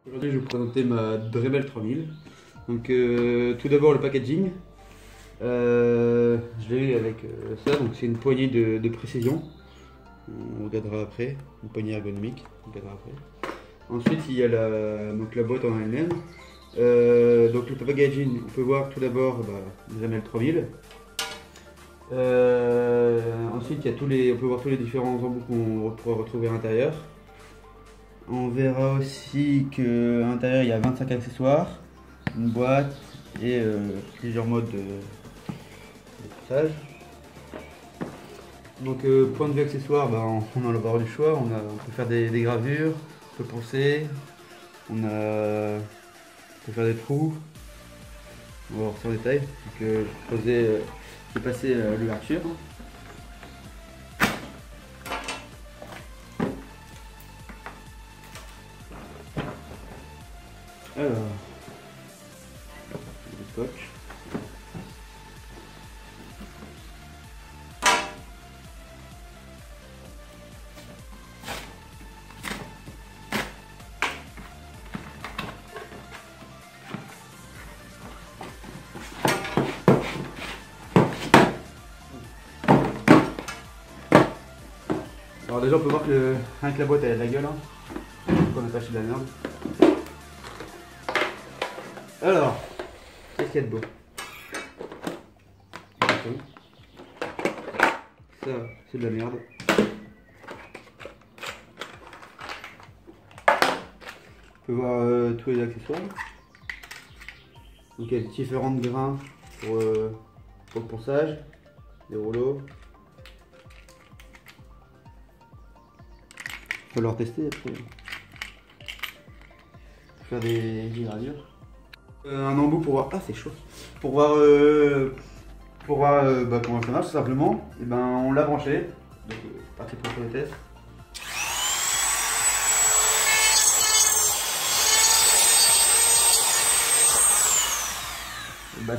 Aujourd'hui, je vais vous présenter ma Dremel 3000. Donc, tout d'abord le packaging. Je l'ai eu avec ça, donc c'est une poignée de précision. On regardera après, une poignée ergonomique. On regardera après. Ensuite, il y a la boîte en elle-même. Donc le packaging, on peut voir tout d'abord Dremel 3000. Ensuite, on peut voir tous les différents embouts qu'on pourra retrouver à l'intérieur. On verra aussi qu'à l'intérieur il y a 25 accessoires, une boîte et plusieurs modes de passage. Donc point de vue accessoires, on a avoir du choix, on peut faire des gravures, on peut poncer, on peut faire des trous. On va voir ça en détail. Donc, je vais passer l'ouverture. Alors, le scotch. Alors déjà on peut voir que rien que la boîte elle a de la gueule, hein. On a pas acheté de la merde. Alors, qu'est-ce qu'il y a de beau? Ça, c'est de la merde. On peut voir tous les accessoires. Donc il y a différents grains pour le ponçage, des rouleaux. On peut leur tester après. Faire des gravures. Un embout pour voir. Ah, c'est chaud. Pour voir comment ça marche tout simplement. Et on l'a branché. Donc parti pour faire le test.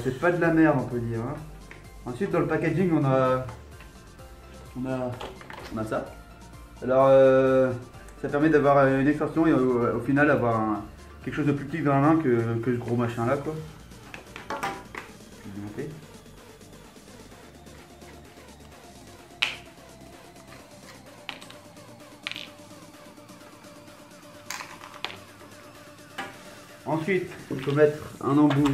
C'est pas de la merde on peut dire, hein. Ensuite dans le packaging on a ça. Alors ça permet d'avoir une extension et au final avoir quelque chose de plus petit dans la main que ce gros machin là quoi. Ensuite il faut mettre un embout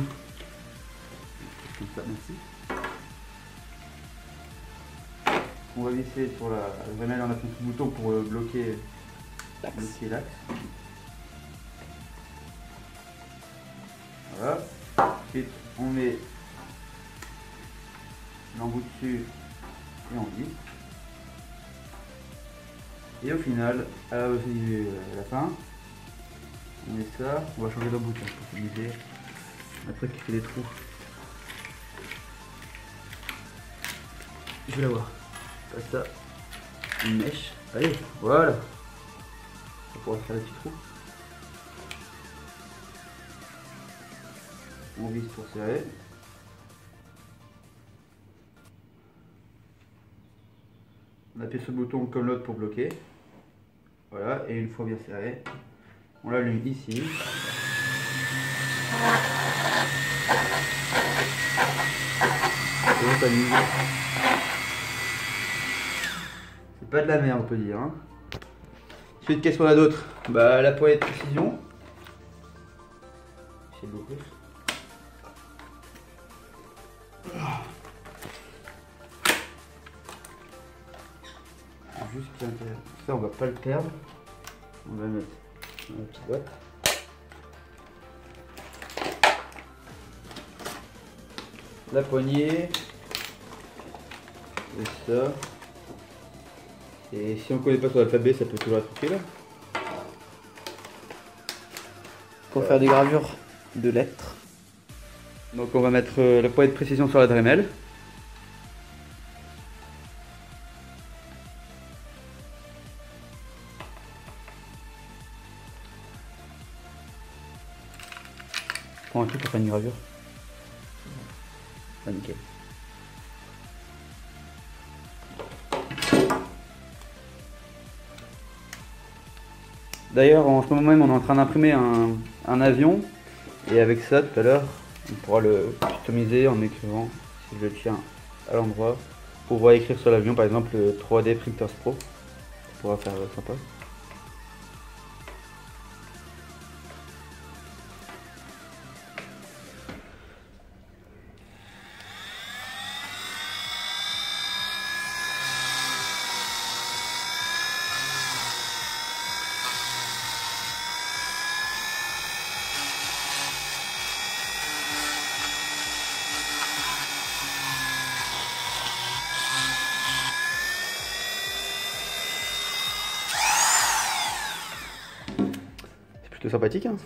comme ça, merci. On va visser sur la Dremel, on a fait un petit bouton pour bloquer l'axe. Voilà. Ensuite, on met l'embout dessus et on visse. Et au final, à la fin, on met ça. On va changer d'embout pour viser. Un truc qui fait des trous. Je vais la voir. Comme ça, une mèche. Allez, voilà. On pourra faire des petits trous. On visse pour serrer. On appuie sur le bouton comme l'autre pour bloquer. Voilà, et une fois bien serré, on l'allume ici. Et on s'amuse. C'est pas de la merde on peut dire, hein. Ensuite qu'est-ce qu'on a d'autre? La poignée de précision. C'est beaucoup. Juste ça on va pas le perdre. On va mettre dans la petite boîte. La poignée. Et ça. Et si on connaît pas son alphabet, ça peut toujours être utile. Pour faire des gravures de lettres. Donc on va mettre la poignée de précision sur la Dremel. Prends un truc pour faire une gravure. Ah, nickel. D'ailleurs, en ce moment même, on est en train d'imprimer un avion. Et avec ça, tout à l'heure, on pourra le customiser en écrivant, si je le tiens à l'endroit, pour pouvoir écrire sur l'avion, par exemple, le 3D Printers Pro. Ça pourra faire sympa. C'est plutôt sympathique, hein.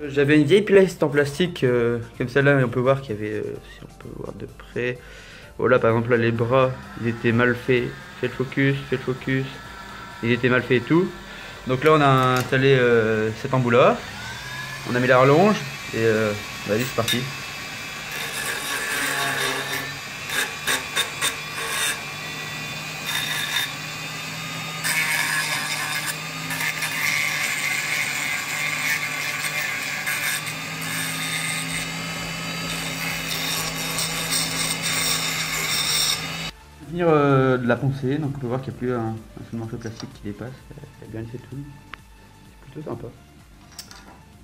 J'avais une vieille pièce en plastique comme celle-là, mais on peut voir qu'il y avait, si on peut voir de près, voilà par exemple là les bras, ils étaient mal faits, fais le focus, ils étaient mal faits et tout. Donc là on a installé cet embout-là, on a mis la rallonge et vas-y c'est parti. Finir de la poncer, donc on peut voir qu'il n'y a plus un seul morceau de plastique qui dépasse, il y a bien fait tout, c'est plutôt sympa.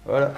Voilà.